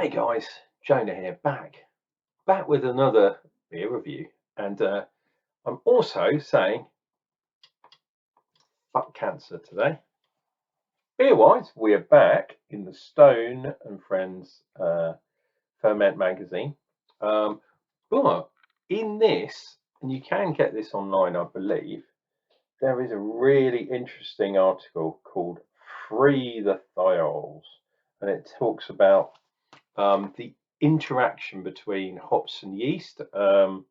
Hey guys, Jonah here, back with another beer review, and I'm also saying fuck cancer today. Beer-wise, we are back in the Stone and Friends Ferment magazine, but in this, and you can get this online, I believe, there is a really interesting article called "Free the Thiols," and it talks about the interaction between hops and yeast, and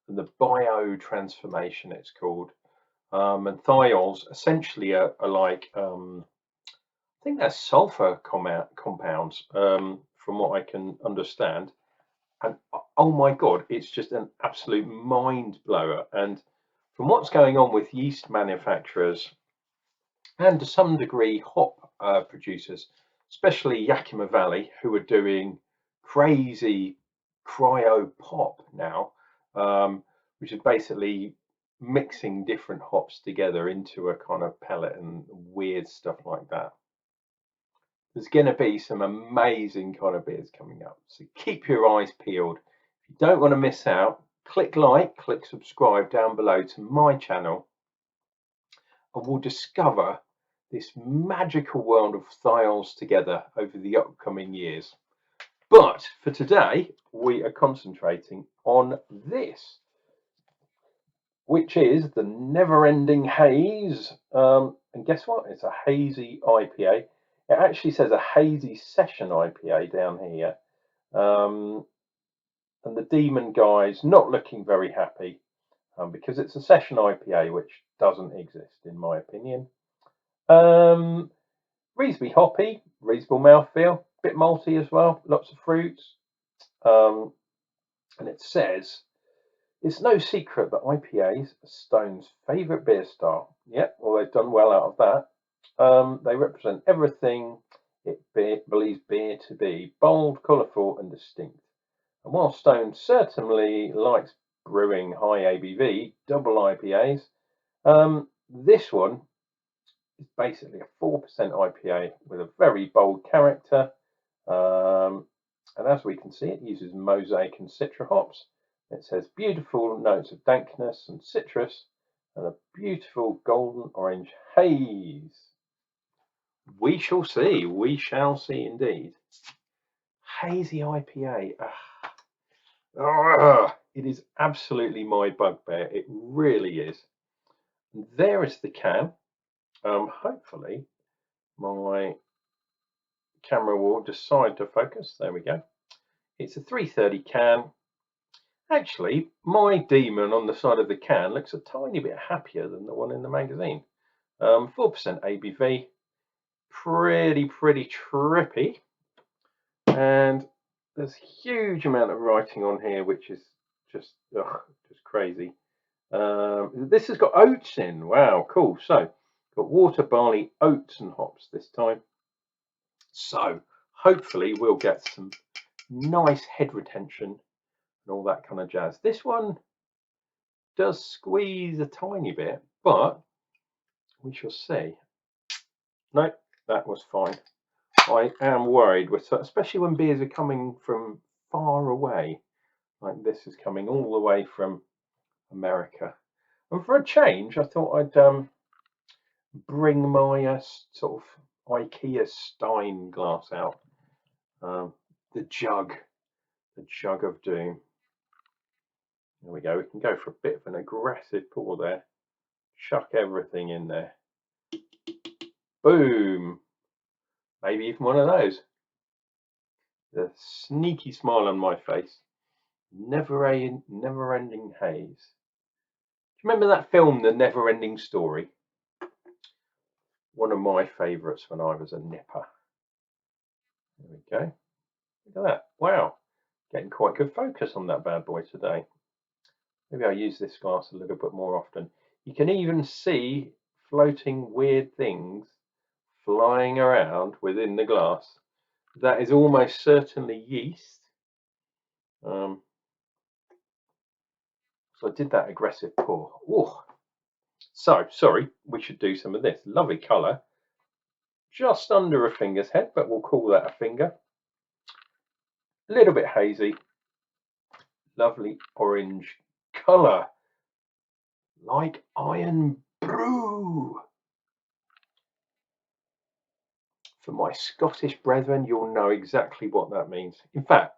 the biotransformation it's called. And thiols essentially are like, I think they're sulfur compounds, from what I can understand. And oh my God, it's just an absolute mind blower. And from what's going on with yeast manufacturers and to some degree hop producers, especially Yakima Valley, who are doing crazy cryo pop now, which is basically mixing different hops together into a kind of pellet and weird stuff like that. There's going to be some amazing kind of beers coming up, so keep your eyes peeled. If you don't want to miss out, click like, click subscribe down below to my channel, and we'll discover this magical world of thiols together over the upcoming years. But for today, we are concentrating on this, which is the Neverending Haze. And guess what? It's a hazy IPA. It actually says a hazy session IPA down here. And the Demon guy's not looking very happy because it's a session IPA, which doesn't exist, in my opinion. Reasonably hoppy, reasonable mouthfeel, bit malty as well, lots of fruits. And it says, it's no secret that IPAs are Stone's favourite beer style. Yep, well, they've done well out of that. They represent everything it believes beer to be: bold, colourful and distinct. And while Stone certainly likes brewing high ABV, double IPAs, this one is basically a 4% IPA with a very bold character. And as we can see, it uses Mosaic and Citra hops. It says beautiful notes of dankness and citrus and a beautiful golden orange haze. We shall see. We shall see indeed. Hazy IPA. It is absolutely my bugbear. It really is. And there is the can. Hopefully my camera will decide to focus. There we go. It's a 330 can. Actually, my Demon on the side of the can looks a tiny bit happier than the one in the magazine. 4% ABV, pretty trippy, and there's a huge amount of writing on here, which is just crazy. This has got oats in. Wow, cool. So got water, barley, oats and hops this time. So hopefully we'll get some nice head retention and all that kind of jazz. This one does squeeze a tiny bit, but we shall see. No, that was fine. I am worried, especially when beers are coming from far away. Like this is coming all the way from America. And for a change, I thought I'd bring my sort of IKEA Stein glass out. The jug of doom. There we go. We can go for a bit of an aggressive pour there. Chuck everything in there. Boom. Maybe even one of those. The sneaky smile on my face. Never-ending haze. Do you remember that film, The Never-Ending Story? One of my favourites when I was a nipper. There we go. Look at that. Wow. Getting quite good focus on that bad boy today. Maybe I'll use this glass a little bit more often. You can even see floating weird things flying around within the glass. That is almost certainly yeast. So I did that aggressive pour. Ooh. So, sorry, we should do some of this. Lovely colour. Just under a finger's head, but we'll call that a finger. a little bit hazy, lovely orange colour, like iron brew. For my Scottish brethren, you'll know exactly what that means. In fact,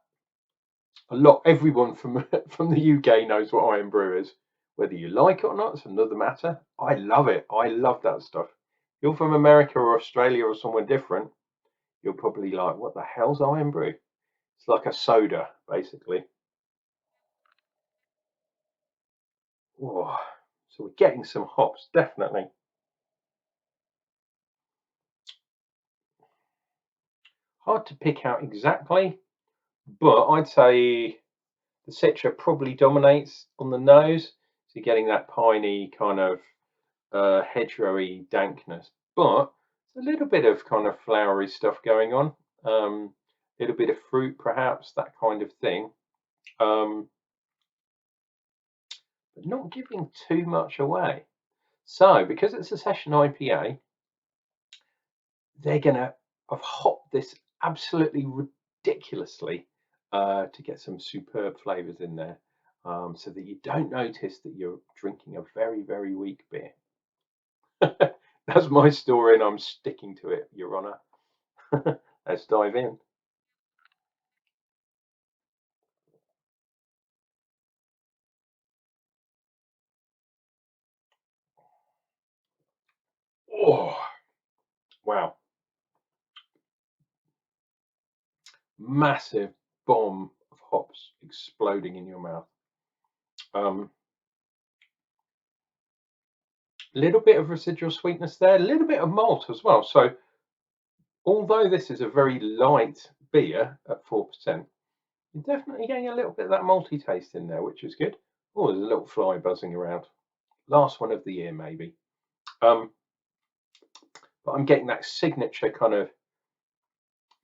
everyone from from the UK knows what iron brew is. Whether you like it or not, it's another matter. I love it. I love that stuff. If you're from America or Australia or somewhere different, you're probably like, what the hell's iron brew? It's like a soda, basically. Whoa. So we're getting some hops, definitely. Hard to pick out exactly, but I'd say the Citra probably dominates on the nose. So you're getting that piney kind of hedgerowy dankness, but a little bit of kind of flowery stuff going on. A little bit of fruit, perhaps, that kind of thing. But not giving too much away. So, because it's a session IPA, they're going to have hopped this absolutely ridiculously to get some superb flavors in there, so that you don't notice that you're drinking a very, very weak beer. That's my story, and I'm sticking to it, Your Honour. Let's dive in. Oh, wow. Massive bomb of hops exploding in your mouth. A little bit of residual sweetness there, a little bit of malt as well. So, although this is a very light beer at 4%, you're definitely getting a little bit of that malty taste in there, which is good. Oh, there's a little fly buzzing around. Last one of the year, maybe. But I'm getting that signature kind of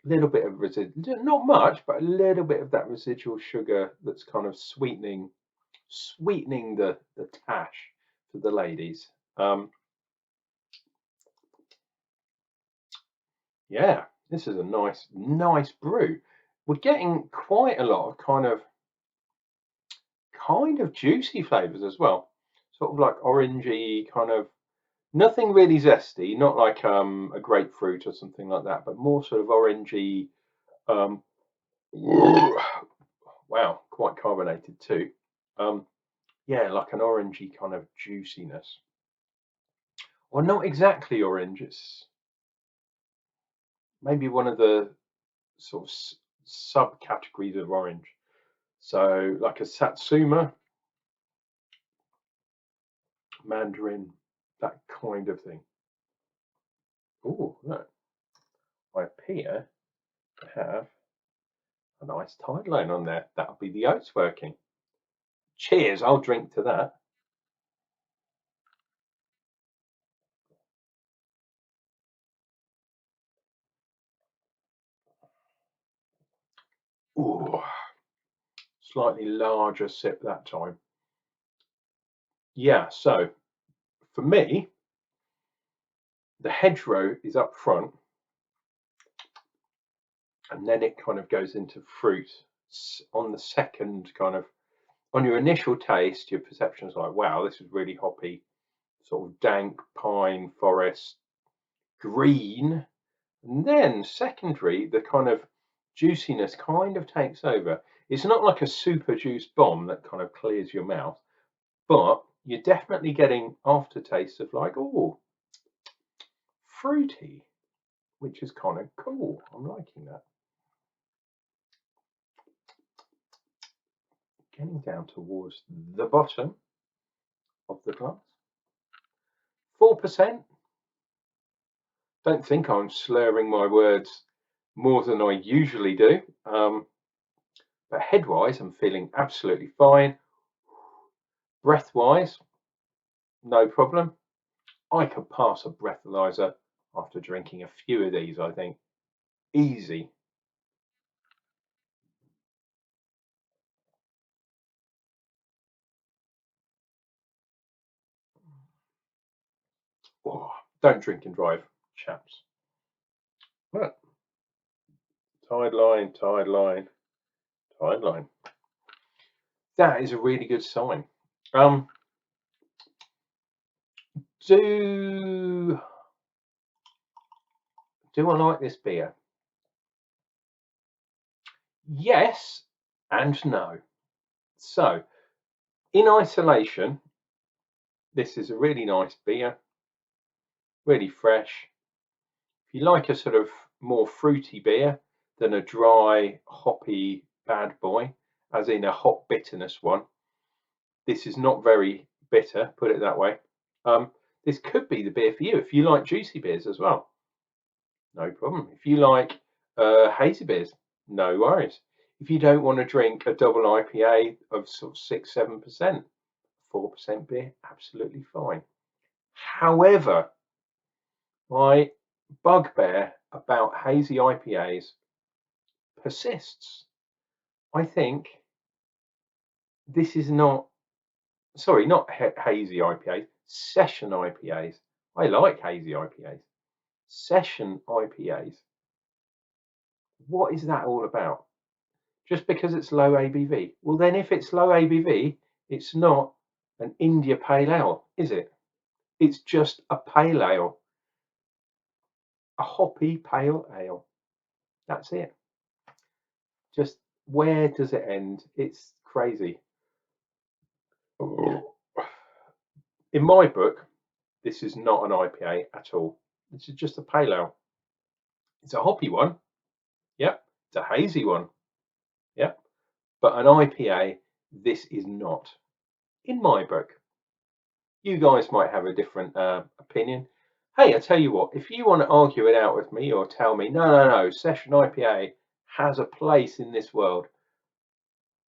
little bit of residual, not much, but a little bit of that residual sugar that's kind of sweetening the tash for the ladies. Yeah, this is a nice brew. We're getting quite a lot of kind of juicy flavors as well, sort of like orangey, kind of nothing really zesty, not like a grapefruit or something like that, but more sort of orangey. Um, wow, quite carbonated too. Um, yeah, like an orangey kind of juiciness. Well, not exactly orange. It's maybe one of the sort of subcategories of orange. So, like a satsuma, mandarin, that kind of thing. Oh, look, I appear to have a nice tide line on there. That'll be the oats working. Cheers, I'll drink to that. Ooh, slightly larger sip that time. Yeah, so for me, the hedgerow is up front, and then it kind of goes into fruit on the second kind of, on your initial taste, your perception is like, wow, this is really hoppy, sort of dank pine forest, green. And then secondary, the kind of juiciness kind of takes over. It's not like a super juice bomb that kind of clears your mouth, but you're definitely getting aftertaste of like, oh, fruity, which is kind of cool. I'm liking that. Getting down towards the bottom of the glass. 4%. Don't think I'm slurring my words more than I usually do. But head-wise, I'm feeling absolutely fine. Breath-wise, no problem. I could pass a breathalyzer after drinking a few of these, I think. Easy. Oh, don't drink and drive, chaps. Look, tide line, tide line. Fine line. That is a really good sign. Do I like this beer? Yes and no. So, in isolation, this is a really nice beer, really fresh. If you like a sort of more fruity beer than a dry, hoppy bad boy, as in a hop bitterness one, this is not very bitter, put it that way. This could be the beer for you if you like juicy beers as well. No problem. If you like hazy beers, no worries. If you don't want to drink a double IPA of sort of 6-7%, 4% beer, absolutely fine. However, my bugbear about hazy IPAs persists. I think this is not, sorry, not hazy IPAs, session IPAs. I like hazy IPAs. Session IPAs. What is that all about? Just because it's low ABV? Well, then if it's low ABV, it's not an India Pale Ale, is it? It's just a pale ale, a hoppy pale ale. That's it. Just where does it end? It's crazy. In my book, this is not an IPA at all. This is just a pale ale. It's a hoppy one. Yep. It's a hazy one. Yep. But an IPA, this is not. In my book. You guys might have a different opinion. Hey, I tell you what, if you want to argue it out with me or tell me, no, Session IPA has a place in this world,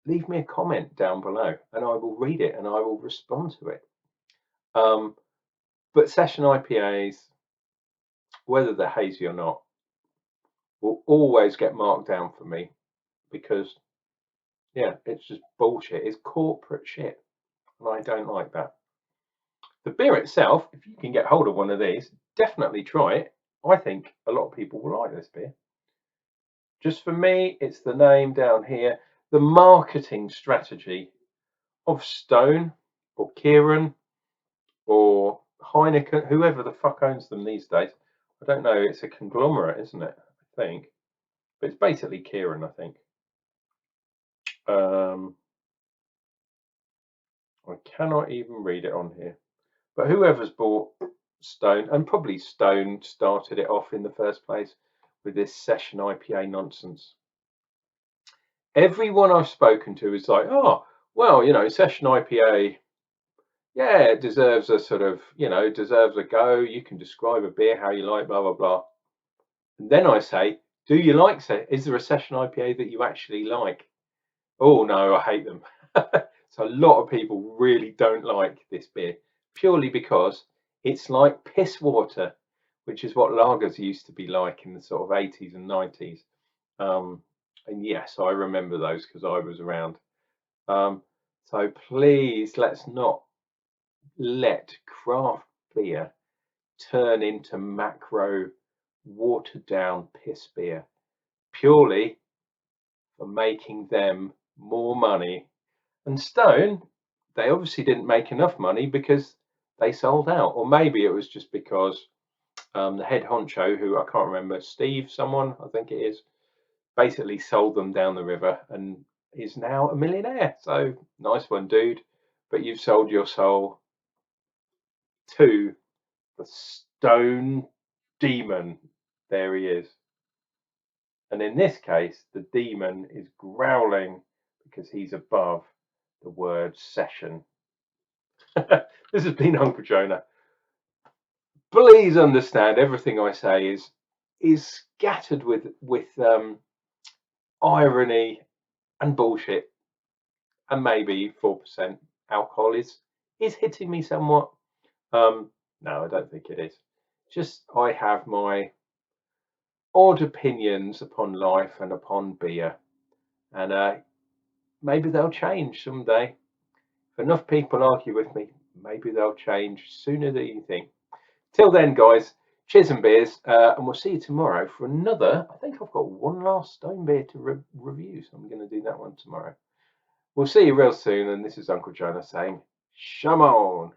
leave me a comment down below and I will read it and I will respond to it. But Session IPAs, whether they're hazy or not, will always get marked down for me because, yeah, it's just bullshit. It's corporate shit. And I don't like that. The beer itself, if you can get hold of one of these, definitely try it. I think a lot of people will like this beer. Just for me, it's the name down here, the marketing strategy of Stone or Kieran or Heineken, whoever the fuck owns them these days. I don't know, it's a conglomerate, isn't it? I think. But it's basically Kieran, I think. I cannot even read it on here. But whoever's bought Stone, and probably Stone started it off in the first place with this Session IPA nonsense. Everyone I've spoken to is like, oh, well, you know, Session IPA, yeah, it deserves a sort of, you know, deserves a go. You can describe a beer how you like, blah, blah, blah. And then I say, do you like, is there a Session IPA that you actually like? Oh, no, I hate them. So a lot of people really don't like this beer purely because it's like piss water, which is what lagers used to be like in the sort of 80s and 90s. And yes, I remember those because I was around. So please, let's not let craft beer turn into macro watered down piss beer purely for making them more money. And Stone, they obviously didn't make enough money because they sold out, or maybe it was just because the head honcho, who I can't remember, Steve someone, I think it is, basically sold them down the river and is now a millionaire. So nice one, dude, but you've sold your soul to the Stone Demon. There he is. And in this case, the demon is growling because he's above the word session. This has been Unclejona. Please understand everything I say is scattered with irony and bullshit, and maybe 4% alcohol is hitting me somewhat. No, I don't think it is. Just I have my odd opinions upon life and upon beer, and maybe they'll change someday. If enough people argue with me, maybe they'll change sooner than you think. Till then, guys, cheers and beers, and we'll see you tomorrow for another. I think I've got one last Stone beer to review, so I'm going to do that. that one tomorrow. We'll see you real soon, and this is Unclejona saying, Shalom.